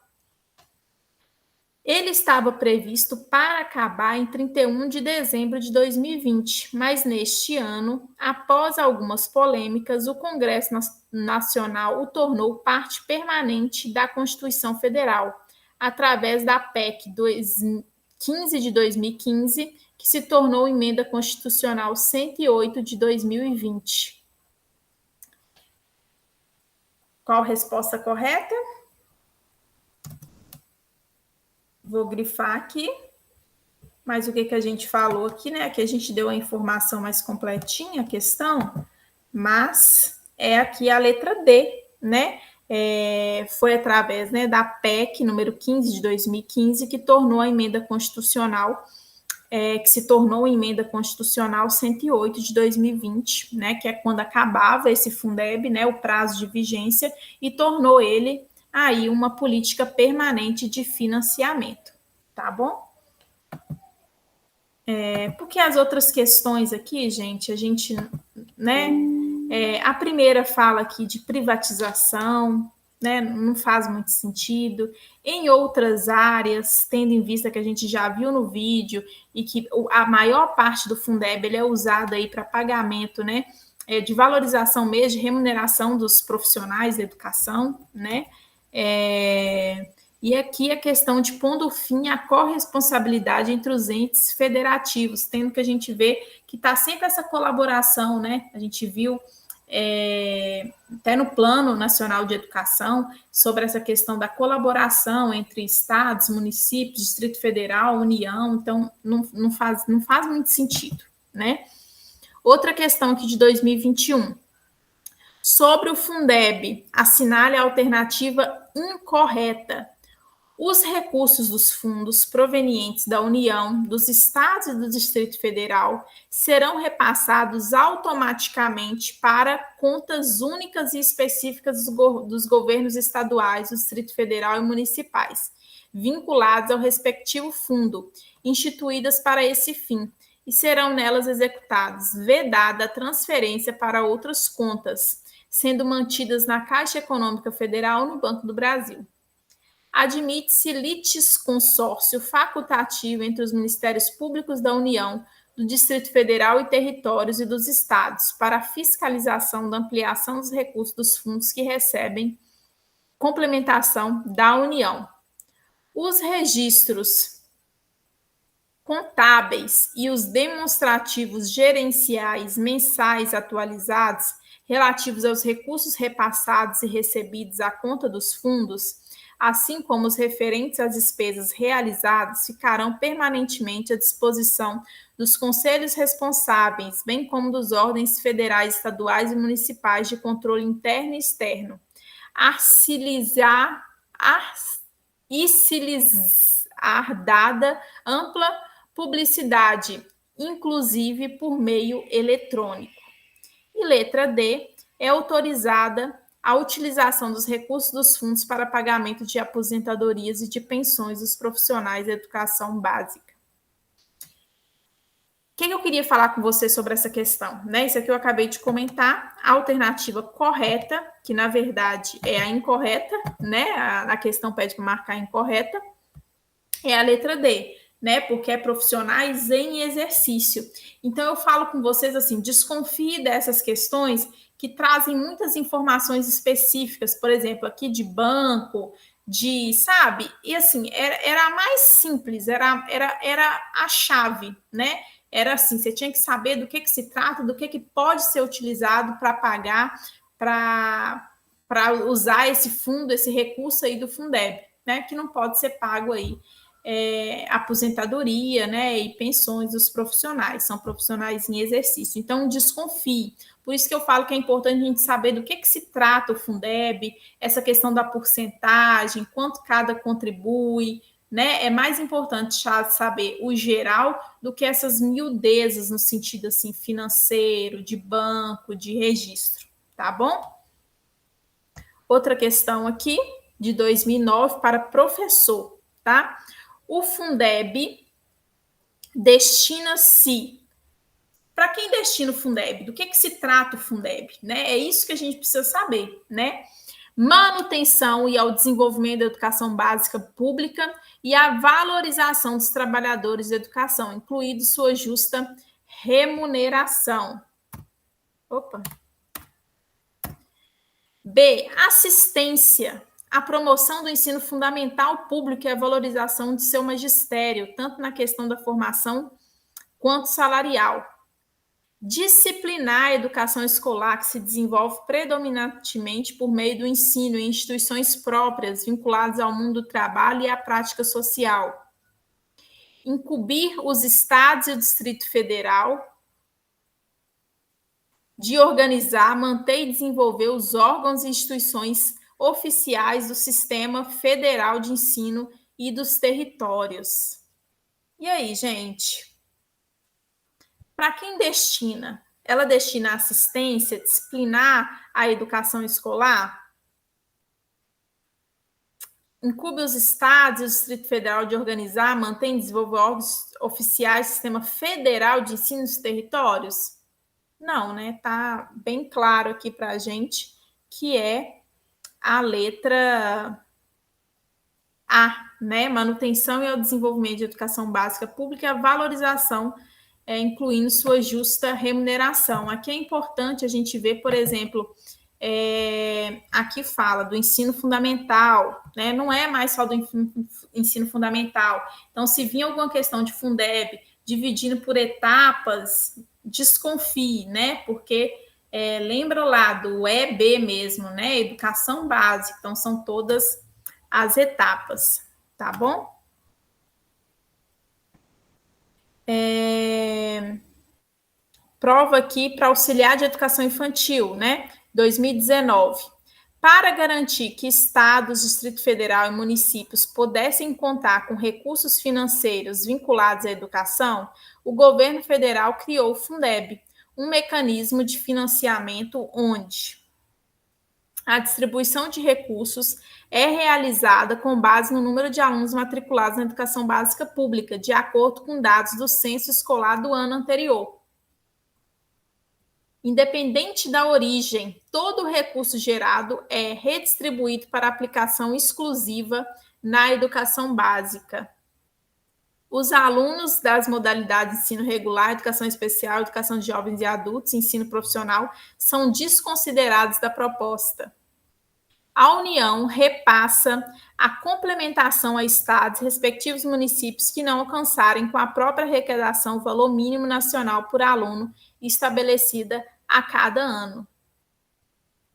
Ele estava previsto para acabar em 31 de dezembro de 2020, mas neste ano, após algumas polêmicas, o Congresso Nacional o tornou parte permanente da Constituição Federal, através da PEC 15 de 2015, que se tornou emenda constitucional 108 de 2020. Qual a resposta correta? Vou grifar aqui. Mas o que a gente falou aqui, né? Aqui a gente deu a informação mais completinha, a questão, mas é aqui a letra D, né? Foi através, né, da PEC número 15 de 2015 que tornou a emenda constitucional que se tornou emenda constitucional 108 de 2020, né, que é quando acabava esse Fundeb, né, o prazo de vigência, e tornou ele aí uma política permanente de financiamento, tá bom? Porque as outras questões aqui, gente, a gente, né, a primeira fala aqui de privatização, né, não faz muito sentido. Em outras áreas, tendo em vista que a gente já viu no vídeo e que a maior parte do Fundeb ele é usado aí para pagamento, né, de valorização mesmo, de remuneração dos profissionais da educação, né, e aqui a questão de pondo fim à corresponsabilidade entre os entes federativos, tendo que a gente vê que está sempre essa colaboração, né, a gente viu até no Plano Nacional de Educação, sobre essa questão da colaboração entre estados, municípios, Distrito Federal, União, então não faz muito sentido, né? Outra questão aqui de 2021, sobre o Fundeb, assinale a alternativa incorreta. Os recursos dos fundos provenientes da União, dos estados e do Distrito Federal serão repassados automaticamente para contas únicas e específicas dos governos estaduais, do Distrito Federal e municipais, vinculados ao respectivo fundo, instituídas para esse fim, e serão nelas executados, vedada a transferência para outras contas, sendo mantidas na Caixa Econômica Federal ou no Banco do Brasil. Admite-se litisconsórcio facultativo entre os Ministérios Públicos da União, do Distrito Federal e territórios e dos estados para a fiscalização da ampliação dos recursos dos fundos que recebem complementação da União. Os registros contábeis e os demonstrativos gerenciais mensais atualizados relativos aos recursos repassados e recebidos à conta dos fundos, assim como os referentes às despesas realizadas, ficarão permanentemente à disposição dos conselhos responsáveis, bem como dos ordens federais, estaduais e municipais de controle interno e externo, dada ampla publicidade, inclusive por meio eletrônico. E letra D, é autorizada a utilização dos recursos dos fundos para pagamento de aposentadorias e de pensões dos profissionais da educação básica. O que eu queria falar com você sobre essa questão? Né? Isso aqui eu acabei de comentar. A alternativa correta, que na verdade é a incorreta, né? A questão pede para marcar a incorreta, é a letra D, né? Porque é profissionais em exercício. Então eu falo com vocês assim, desconfie dessas questões que trazem muitas informações específicas, por exemplo, aqui de banco, sabe? E assim, era a mais simples, era a chave, né? Era assim, você tinha que saber do que se trata, do que pode ser utilizado para pagar, para usar esse fundo, esse recurso aí do Fundeb, né? Que não pode ser pago aí aposentadoria, né? E pensões dos profissionais, são profissionais em exercício. Então, desconfie. Por isso que eu falo que é importante a gente saber do que se trata o Fundeb, essa questão da porcentagem, quanto cada contribui, né? É mais importante saber o geral do que essas miudezas no sentido assim financeiro, de banco, de registro, tá bom? Outra questão aqui de 2009 para professor, tá? O Fundeb destina-se. Para quem destina o Fundeb? Do que se trata o Fundeb? Né? É isso que a gente precisa saber, né? Manutenção e ao desenvolvimento da educação básica pública e a valorização dos trabalhadores da educação, incluído sua justa remuneração. Opa. B. Assistência. A promoção do ensino fundamental público e a valorização de seu magistério, tanto na questão da formação quanto salarial. Disciplinar a educação escolar, que se desenvolve predominantemente por meio do ensino em instituições próprias, vinculadas ao mundo do trabalho e à prática social. Incumbir os estados e o Distrito Federal de organizar, manter e desenvolver os órgãos e instituições oficiais do Sistema Federal de Ensino e dos territórios. E aí, gente? Para quem destina? Ela destina assistência, disciplinar a educação escolar? Incube os estados e o Distrito Federal de organizar, manter e desenvolver órgãos oficiais do Sistema Federal de Ensino dos Territórios? Não, né? Tá bem claro aqui para a gente que é a letra A, né? Manutenção e ao desenvolvimento de educação básica pública e a valorização, incluindo sua justa remuneração. Aqui é importante a gente ver, por exemplo, aqui fala do ensino fundamental, né? Não é mais só do ensino fundamental. Então, se vir alguma questão de Fundeb dividindo por etapas, desconfie, né? Porque lembra lá do EB mesmo, né? Educação básica. Então, são todas as etapas, tá bom? Prova aqui para auxiliar de educação infantil, né? 2019. Para garantir que estados, Distrito Federal e municípios pudessem contar com recursos financeiros vinculados à educação, o governo federal criou o Fundeb, um mecanismo de financiamento onde a distribuição de recursos é realizada com base no número de alunos matriculados na educação básica pública, de acordo com dados do censo escolar do ano anterior. Independente da origem, todo o recurso gerado é redistribuído para aplicação exclusiva na educação básica. Os alunos das modalidades de ensino regular, educação especial, educação de jovens e adultos, ensino profissional, são desconsiderados da proposta. A União repassa a complementação a estados, respectivos municípios que não alcançarem com a própria arrecadação o valor mínimo nacional por aluno estabelecida a cada ano.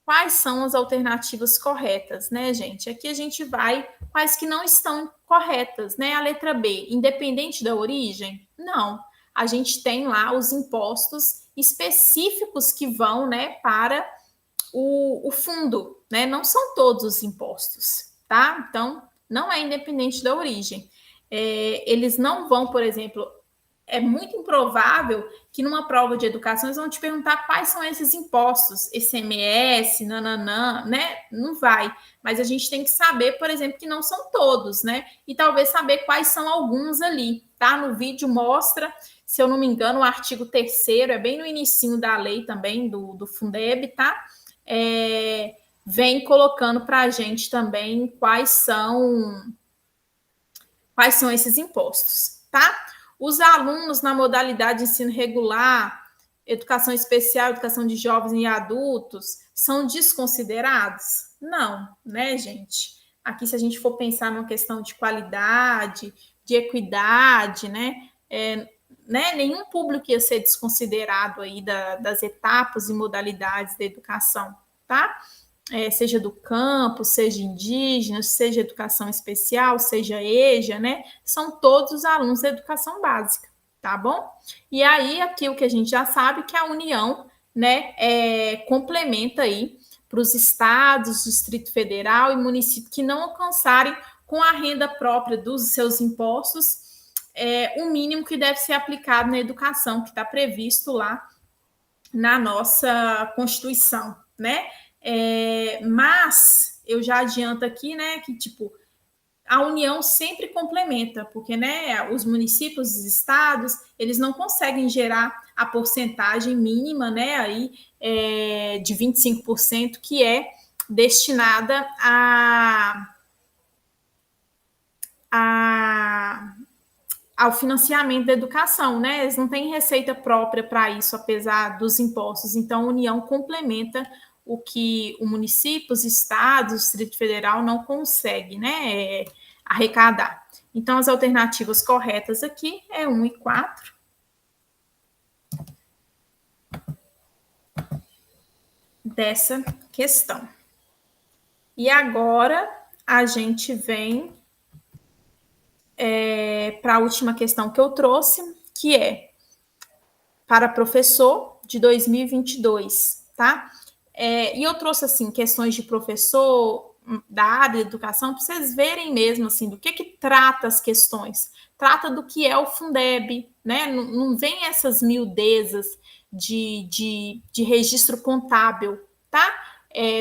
Quais são as alternativas corretas, né, gente? Aqui a gente vai quais que não estão corretas, né? A letra B, independente da origem? Não. A gente tem lá os impostos específicos que vão, né, para o fundo, né? Não são todos os impostos, tá? Então, não é independente da origem. Eles não vão, por exemplo, é muito improvável que numa prova de educação eles vão te perguntar quais são esses impostos, ICMS, nananã, né? Não vai. Mas a gente tem que saber, por exemplo, que não são todos, né? E talvez saber quais são alguns ali, tá? No vídeo mostra, se eu não me engano, o artigo 3º, é bem no inicinho da lei também, do Fundeb, tá? Vem colocando para a gente também quais são esses impostos, tá? Os alunos na modalidade de ensino regular, educação especial, educação de jovens e adultos, são desconsiderados? Não, né, gente? aqui, se a gente for pensar numa questão de qualidade, de equidade, né, nenhum público ia ser desconsiderado aí das etapas e modalidades da educação, tá? Seja do campo, seja indígena, seja educação especial, seja EJA, né? São todos os alunos da educação básica, tá bom? E aí, aqui o que a gente já sabe que a União, né, complementa aí para os estados, Distrito Federal e município que não alcançarem com a renda própria dos seus impostos o mínimo que deve ser aplicado na educação, que está previsto lá na nossa Constituição, né? Mas eu já adianto aqui, né, que tipo a União sempre complementa, porque, né, os municípios, os estados, eles não conseguem gerar a porcentagem mínima, né, aí de 25% que é destinada ao financiamento da educação, né? Eles não têm receita própria para isso, apesar dos impostos. Então, a União complementa o que o município, os estados, o Distrito Federal não consegue, né, arrecadar. Então, as alternativas corretas aqui é 1 e 4. Dessa questão. E agora a gente vem para a última questão que eu trouxe, que é para professor de 2022, tá? E eu trouxe, assim, questões de professor da área de educação para vocês verem mesmo, assim, do que trata as questões. Trata do que é o Fundeb, né? Não vem essas miudezas de registro contábil, tá?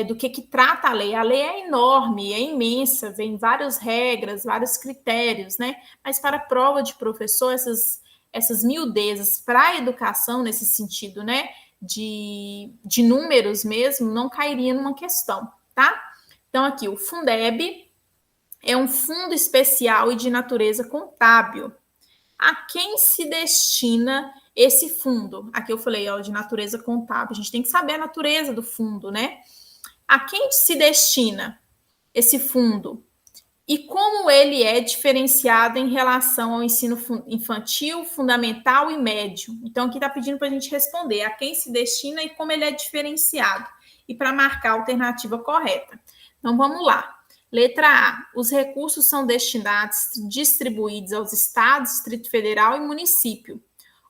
Do que trata a lei. A lei é enorme, é imensa, vem várias regras, vários critérios, né? Mas para a prova de professor, essas miudezas para a educação, nesse sentido, né? De números mesmo, não cairia numa questão, tá? Então, aqui, o Fundeb é um fundo especial e de natureza contábil. A quem se destina esse fundo? Aqui eu falei, de natureza contábil. A gente tem que saber a natureza do fundo, né? A quem se destina esse fundo? E como ele é diferenciado em relação ao ensino infantil, fundamental e médio? Então, aqui está pedindo para a gente responder a quem se destina e como ele é diferenciado. E para marcar a alternativa correta. Então, vamos lá. Letra A. Os recursos são destinados, distribuídos aos estados, Distrito Federal e município.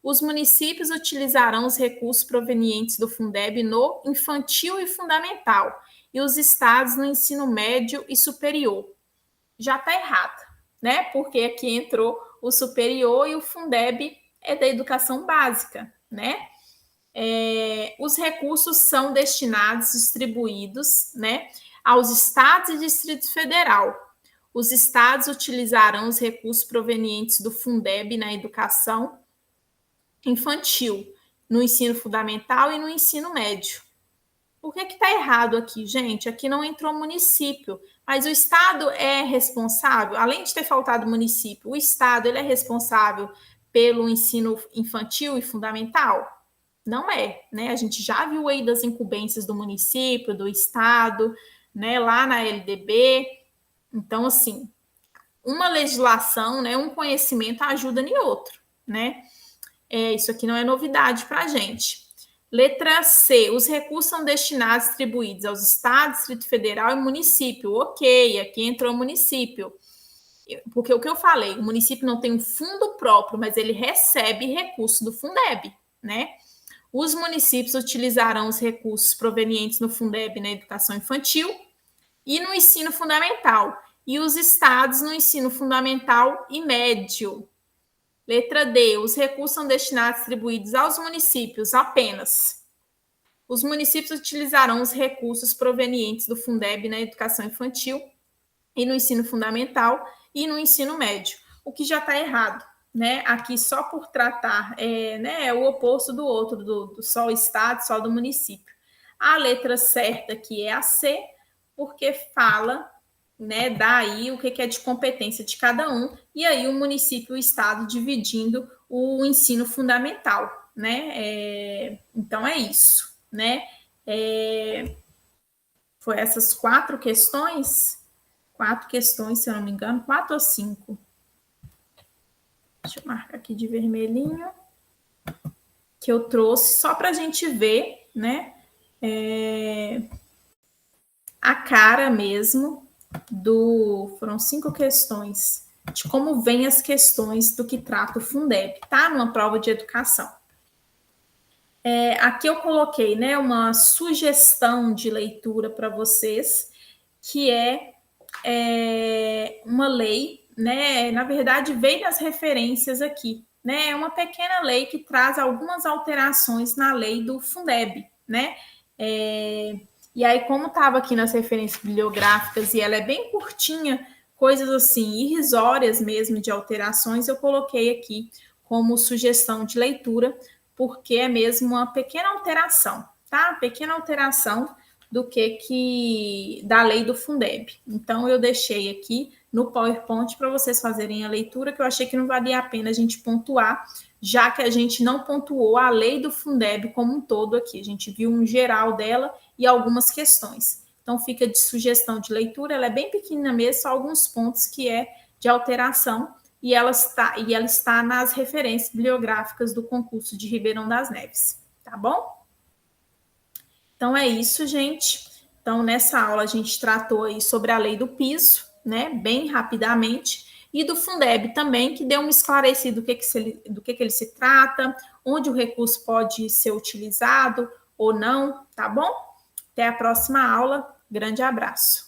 Os municípios utilizarão os recursos provenientes do Fundeb no infantil e fundamental, e os estados no ensino médio e superior. Já está errado, né? Porque aqui entrou o superior e o Fundeb é da educação básica, né? Os recursos são destinados, distribuídos, né, aos estados e Distrito Federal. Os estados utilizarão os recursos provenientes do Fundeb na educação infantil, no ensino fundamental e no ensino médio. Por que está errado aqui, gente? Aqui não entrou município, mas o Estado é responsável, além de ter faltado município, o Estado ele é responsável pelo ensino infantil e fundamental? Não é, né? A gente já viu aí das incumbências do município, do Estado, né, lá na LDB. Então, assim, uma legislação, né, um conhecimento ajuda em outro, né? Isso aqui não é novidade para a gente. Letra C. Os recursos são destinados, distribuídos aos estados, Distrito Federal e município. Ok, aqui entrou o município. Porque o que eu falei, o município não tem um fundo próprio, mas ele recebe recursos do Fundeb, né? Os municípios utilizarão os recursos provenientes no Fundeb na educação infantil e no ensino fundamental. E os estados no ensino fundamental e médio. Letra D. Os recursos são destinados, distribuídos aos municípios apenas. Os municípios utilizarão os recursos provenientes do Fundeb na educação infantil e no ensino fundamental e no ensino médio, o que já está errado, né? Aqui só por tratar, né, o oposto do outro, do só o estado, só do município. A letra certa aqui é a C, porque fala, né, daí o que é de competência de cada um, e aí o município e o estado dividindo o ensino fundamental, né? Então é isso, né? Foi essas 4 questões. 4 questões, se eu não me engano, 4 ou 5. Deixa eu marcar aqui de vermelhinho. Que eu trouxe só para a gente ver, né? A cara mesmo foram 5 questões de como vêm as questões do que trata o Fundeb, tá? Numa prova de educação. Aqui eu coloquei, né, uma sugestão de leitura para vocês, que é uma lei, né? Na verdade, veio das referências aqui, né? É uma pequena lei que traz algumas alterações na lei do Fundeb, né? E aí, como estava aqui nas referências bibliográficas e ela é bem curtinha, coisas assim, irrisórias mesmo de alterações, eu coloquei aqui como sugestão de leitura, porque é mesmo uma pequena alteração, tá? Pequena alteração da lei do Fundeb. Então, eu deixei aqui no PowerPoint para vocês fazerem a leitura, que eu achei que não valia a pena a gente pontuar, já que a gente não pontuou a lei do Fundeb como um todo aqui. A gente viu um geral dela e algumas questões. Então, fica de sugestão de leitura, ela é bem pequena mesmo, só alguns pontos que é de alteração, e ela está nas referências bibliográficas do concurso de Ribeirão das Neves, tá bom? Então, é isso, gente. Então, nessa aula, a gente tratou aí sobre a lei do piso, né, bem rapidamente, e do Fundeb também, que deu um esclarecido do que ele se trata, onde o recurso pode ser utilizado ou não, tá bom? Até a próxima aula. Grande abraço.